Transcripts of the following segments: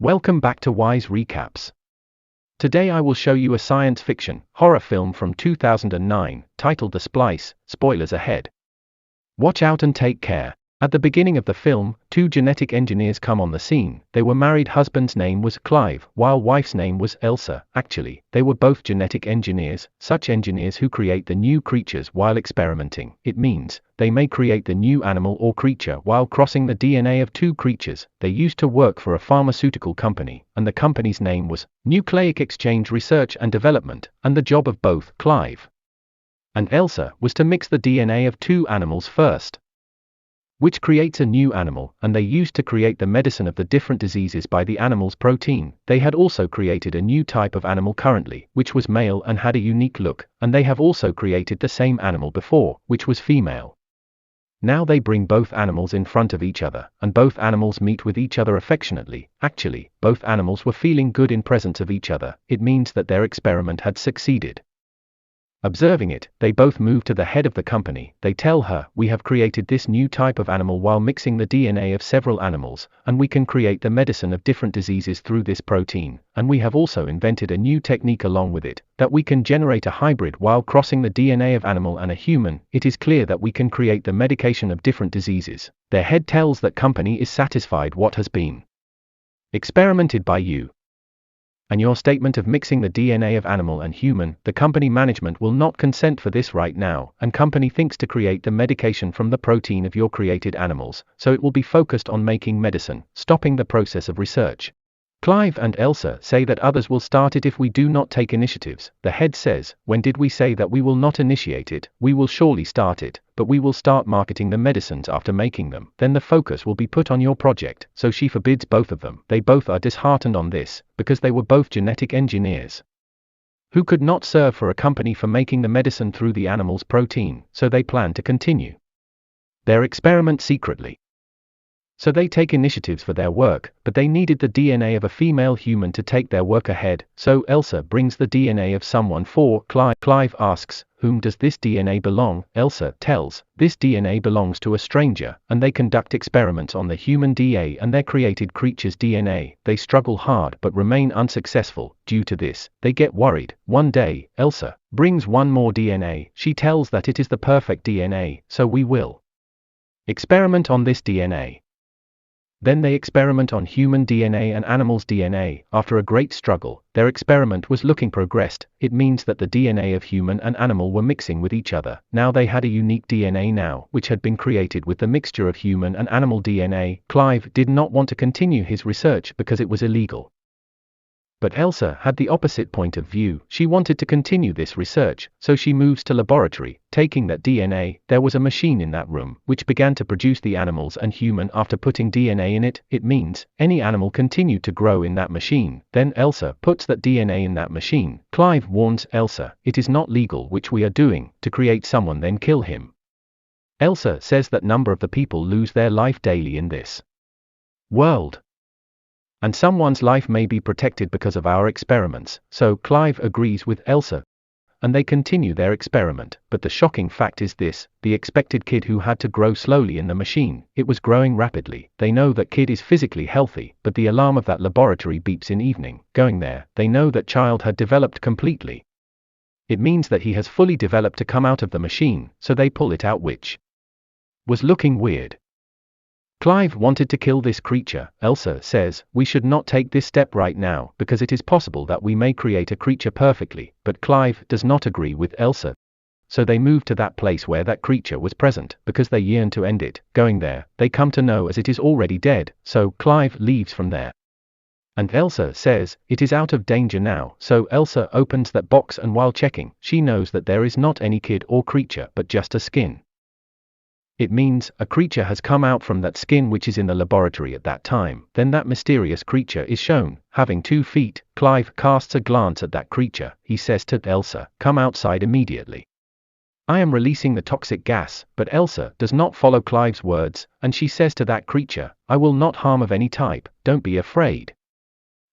Welcome back to Wise Recaps. Today I will show you a science fiction horror film from 2009 titled The Splice. Spoilers ahead. Watch out and take care. At the beginning of the film, two genetic engineers come on the scene. They were married. Husband's name was Clive, while wife's name was Elsa. Actually, they were both genetic engineers, such engineers who create the new creatures while experimenting. It means, they may create the new animal or creature while crossing the DNA of two creatures. They used to work for a pharmaceutical company, and the company's name was Nucleic Exchange Research and Development, and the job of both Clive and Elsa was to mix the DNA of two animals first, which creates a new animal, and they used to create the medicine of the different diseases by the animal's protein. They had also created a new type of animal currently, which was male and had a unique look, and they have also created the same animal before, which was female. Now they bring both animals in front of each other, and both animals meet with each other affectionately. Actually, both animals were feeling good in presence of each other. It means that their experiment had succeeded. Observing it, they both move to the head of the company. They tell her, "We have created this new type of animal while mixing the DNA of several animals, and we can create the medicine of different diseases through this protein, and we have also invented a new technique along with it, that we can generate a hybrid while crossing the DNA of animal and a human. It is clear that we can create the medication of different diseases." Their head tells that company is satisfied what has been experimented by you. And your statement of mixing the DNA of animal and human, the company management will not consent for this right now, and company thinks to create the medication from the protein of your created animals, so it will be focused on making medicine, stopping the process of research. Clive and Elsa say that others will start it if we do not take initiatives. The head says, "When did we say that we will not initiate it? We will surely start it, but we will start marketing the medicines after making them. Then the focus will be put on your project." So she forbids both of them. They both are disheartened on this, because they were both genetic engineers who could not serve for a company for making the medicine through the animal's protein, so they plan to continue their experiment secretly. So they take initiatives for their work, but they needed the DNA of a female human to take their work ahead, so Elsa brings the DNA of someone for Clive. Clive asks, "Whom does this DNA belong?" Elsa tells, "This DNA belongs to a stranger," and they conduct experiments on the human DNA and their created creature's DNA. They struggle hard but remain unsuccessful. Due to this, they get worried. One day, Elsa brings one more DNA. She tells that it is the perfect DNA, so we will experiment on this DNA. Then they experiment on human DNA and animals' DNA. After a great struggle, their experiment was looking progressed. It means that the DNA of human and animal were mixing with each other. Now they had a unique DNA now, which had been created with the mixture of human and animal DNA. Clive did not want to continue his research because it was illegal. But Elsa had the opposite point of view. She wanted to continue this research, so she moves to laboratory, taking that DNA. There was a machine in that room, which began to produce the animals and human after putting DNA in it. It means, any animal continued to grow in that machine. Then Elsa puts that DNA in that machine. Clive warns Elsa, "It is not legal which we are doing, to create someone then kill him." Elsa says that number of the people lose their life daily in this world, and someone's life may be protected because of our experiments. So Clive agrees with Elsa, and they continue their experiment. But the shocking fact is this: the expected kid who had to grow slowly in the machine, it was growing rapidly. They know that kid is physically healthy, but the alarm of that laboratory beeps in evening. Going there, they know that child had developed completely. It means that he has fully developed to come out of the machine, so they pull it out, which was looking weird. Clive wanted to kill this creature. Elsa says, "We should not take this step right now, because it is possible that we may create a creature perfectly," but Clive does not agree with Elsa. So they move to that place where that creature was present, because they yearn to end it. Going there, they come to know as it is already dead, so Clive leaves from there. And Elsa says, "It is out of danger now." So Elsa opens that box, and while checking, she knows that there is not any kid or creature but just a skin. It means, a creature has come out from that skin which is in the laboratory at that time. Then that mysterious creature is shown, having 2 feet. Clive casts a glance at that creature. He says to Elsa, "Come outside immediately. I am releasing the toxic gas." But Elsa does not follow Clive's words, and she says to that creature, "I will not harm of any type, don't be afraid."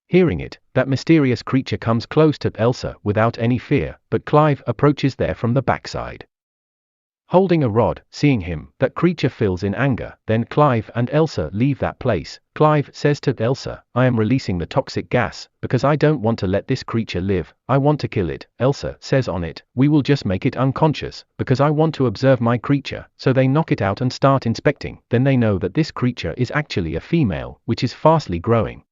Hearing it, that mysterious creature comes close to Elsa without any fear, but Clive approaches there from the backside. holding a rod. Seeing him, that creature feels in anger. Then Clive and Elsa leave that place. Clive says to Elsa, I am releasing the toxic gas, because I don't want to let this creature live, I want to kill it. Elsa says on it, we will just make it unconscious, because I want to observe my creature. So they knock it out and start inspecting. Then they know that this creature is actually a female, which is fastly growing.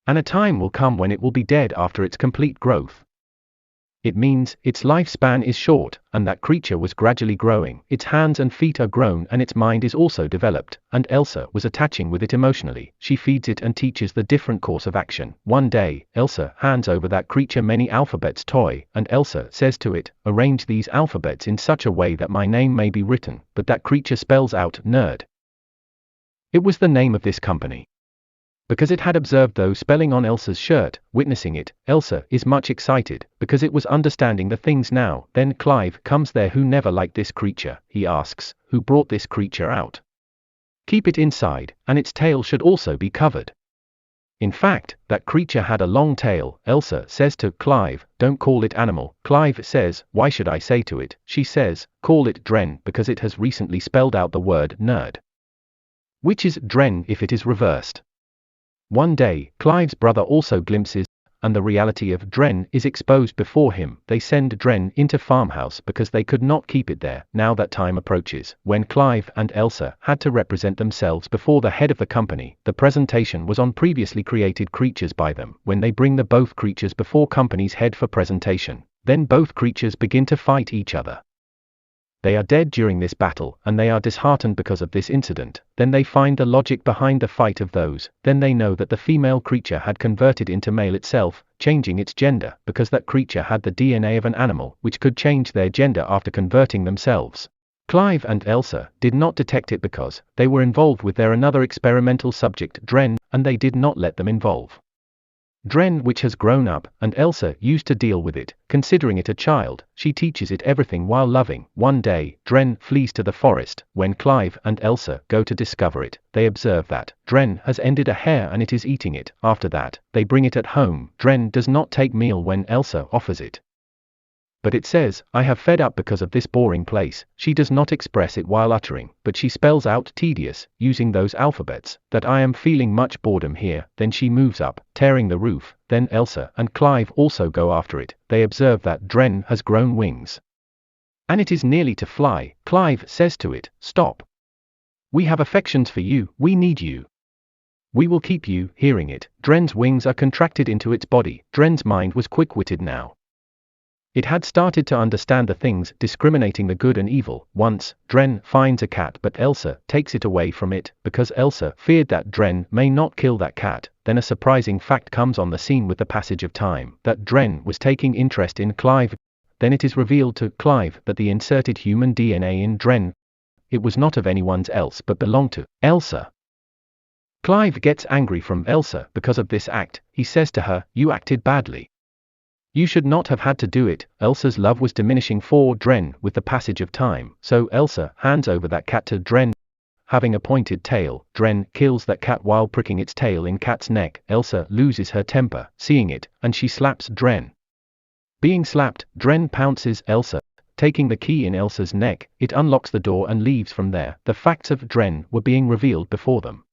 And a time will come when it will be dead after its complete growth. It means its lifespan is short, and that creature was gradually growing. Its hands and feet are grown and its mind is also developed, and Elsa was attaching with it emotionally. She feeds it and teaches the different course of action. One day, Elsa hands over that creature many alphabets toy, and Elsa says to it, arrange these alphabets in such a way that my name may be written, but that creature spells out nerd. It was the name of this company. Because it had observed those spelling on Elsa's shirt. Witnessing it, Elsa is much excited, because it was understanding the things now. Then Clive comes there, who never liked this creature. He asks, who brought this creature out? Keep it inside, and its tail should also be covered. In fact, that creature had a long tail. Elsa says to Clive, don't call it animal. Clive says, why should I say to it? She says, call it Dren, because it has recently spelled out the word nerd. Which is Dren if it is reversed. One day, Clive's brother also glimpses, and the reality of Dren is exposed before him. They send Dren into farmhouse because they could not keep it there. Now that time approaches, when Clive and Elsa had to represent themselves before the head of the company. The presentation was on previously created creatures by them. When they bring the both creatures before company's head for presentation, then both creatures begin to fight each other. They are dead during this battle, and they are disheartened because of this incident. Then they find the logic behind the fight of those. Then they know that the female creature had converted into male itself, changing its gender, because that creature had the DNA of an animal, which could change their gender after converting themselves. Clive and Elsa did not detect it because they were involved with their another experimental subject, Dren, and they did not let them involve Dren, which has grown up, and Elsa used to deal with it. Considering it a child, she teaches it everything while loving. One day, Dren flees to the forest. When Clive and Elsa go to discover it, they observe that Dren has ended a hare and it is eating it. After that, they bring it at home. Dren does not take meal when Elsa offers it. But it says, I have fed up because of this boring place. She does not express it while uttering, but she spells out tedious, using those alphabets, that I am feeling much boredom here. Then she moves up, tearing the roof. Then Elsa and Clive also go after it. They observe that Dren has grown wings, and it is nearly to fly. Clive says to it, stop. We have affections for you, we need you. We will keep you. Hearing it, Dren's wings are contracted into its body. Dren's mind was quick-witted now. It had started to understand the things, discriminating the good and evil. Once, Dren finds a cat, but Elsa takes it away from it, because Elsa feared that Dren may not kill that cat. Then a surprising fact comes on the scene with the passage of time, that Dren was taking interest in Clive. Then it is revealed to Clive that the inserted human DNA in Dren, it was not of anyone else but belonged to Elsa. Clive gets angry from Elsa because of this act. He says to her, you acted badly. You should not have had to do it. Elsa's love was diminishing for Dren with the passage of time, so Elsa hands over that cat to Dren. Having a pointed tail, Dren kills that cat while pricking its tail in cat's neck. Elsa loses her temper, seeing it, and she slaps Dren. Being slapped, Dren pounces Elsa. Taking the key in Elsa's neck, it unlocks the door and leaves from there. The facts of Dren were being revealed before them.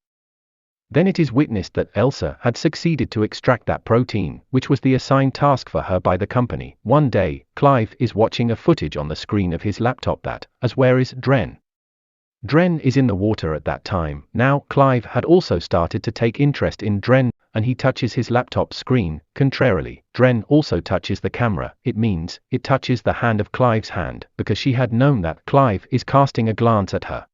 Then it is witnessed that Elsa had succeeded to extract that protein, which was the assigned task for her by the company. One day, Clive is watching a footage on the screen of his laptop that, as where is Dren? Dren is in the water at that time. Now, Clive had also started to take interest in Dren, and he touches his laptop screen. Contrarily, Dren also touches the camera. It means, it touches the hand of Clive's hand, because she had known that Clive is casting a glance at her.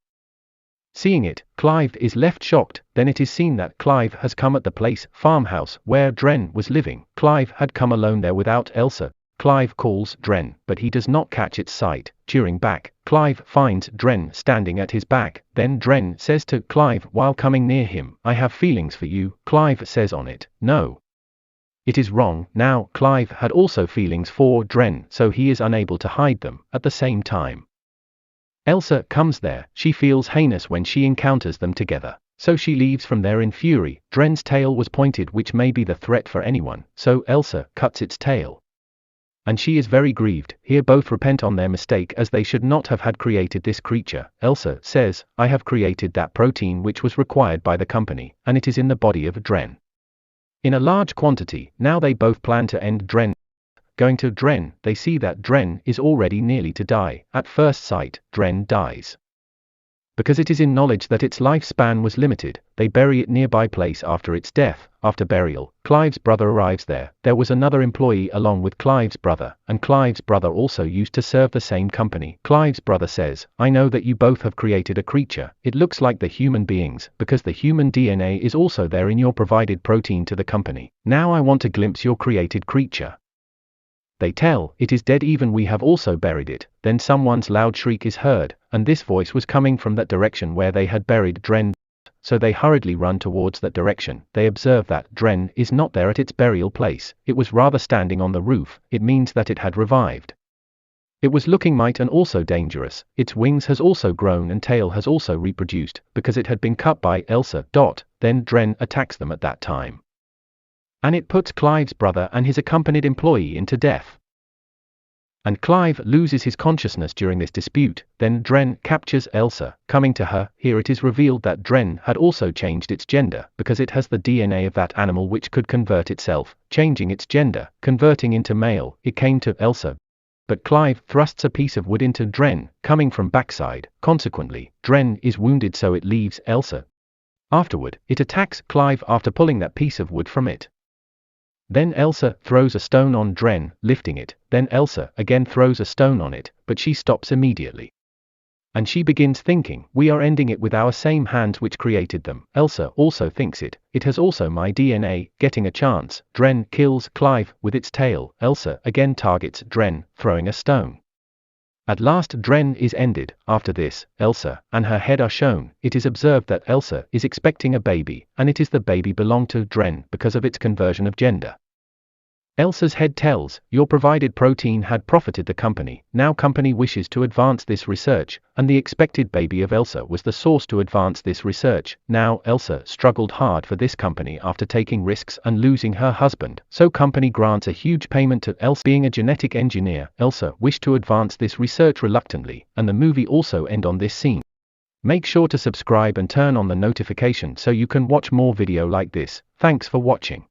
Seeing it, Clive is left shocked. Then it is seen that Clive has come at the place, farmhouse, where Dren was living. Clive had come alone there without Elsa. Clive calls Dren, but he does not catch its sight. Cheering back, Clive finds Dren standing at his back. Then Dren says to Clive while coming near him, I have feelings for you. Clive says on it, no. It is wrong. Now, Clive had also feelings for Dren, so he is unable to hide them. At the same time, Elsa comes there. She feels heinous when she encounters them together, so she leaves from there in fury. Dren's tail was pointed, which may be the threat for anyone, so Elsa cuts its tail. And she is very grieved. Here both repent on their mistake, as they should not have had created this creature. Elsa says, I have created that protein which was required by the company, and it is in the body of Dren. In a large quantity. Now they both plan to end Dren. Going to Dren, they see that Dren is already nearly to die. At first sight, Dren dies. Because it is in knowledge that its lifespan was limited, they bury it nearby place after its death. After burial, Clive's brother arrives there. There was another employee along with Clive's brother, and Clive's brother also used to serve the same company. Clive's brother says, I know that you both have created a creature. It looks like the human beings, because the human DNA is also there in your provided protein to the company. Now I want to glimpse your created creature. They tell, it is dead, even we have also buried it. Then someone's loud shriek is heard, and this voice was coming from that direction where they had buried Dren. So they hurriedly run towards that direction. They observe that Dren is not there at its burial place. It was rather standing on the roof. It means that it had revived. It was looking might and also dangerous. Its wings has also grown and tail has also reproduced, because it had been cut by Elsa. Then Dren attacks them at that time. And it puts Clive's brother and his accompanied employee into death. And Clive loses his consciousness during this dispute. Then Dren captures Elsa, coming to her. Here it is revealed that Dren had also changed its gender, because it has the DNA of that animal which could convert itself, changing its gender, converting into male. It came to Elsa. But Clive thrusts a piece of wood into Dren, coming from backside. Consequently, Dren is wounded, so it leaves Elsa. Afterward, it attacks Clive after pulling that piece of wood from it. Then Elsa throws a stone on Dren, lifting it. Then Elsa again throws a stone on it, but she stops immediately. And she begins thinking, we are ending it with our same hands which created them. Elsa also thinks it has also my DNA. Getting a chance, Dren kills Clive with its tail. Elsa again targets Dren, throwing a stone. At last Dren is ended. After this, Elsa and her head are shown. It is observed that Elsa is expecting a baby, and it is the baby belonged to Dren because of its conversion of gender. Elsa's head tells, your provided protein had profited the company. Now company wishes to advance this research, and the expected baby of Elsa was the source to advance this research. Now Elsa struggled hard for this company after taking risks and losing her husband, so company grants a huge payment to Elsa. Being a genetic engineer, Elsa wished to advance this research reluctantly, and the movie also end on this scene. Make sure to subscribe and turn on the notification so you can watch more video like this. Thanks for watching.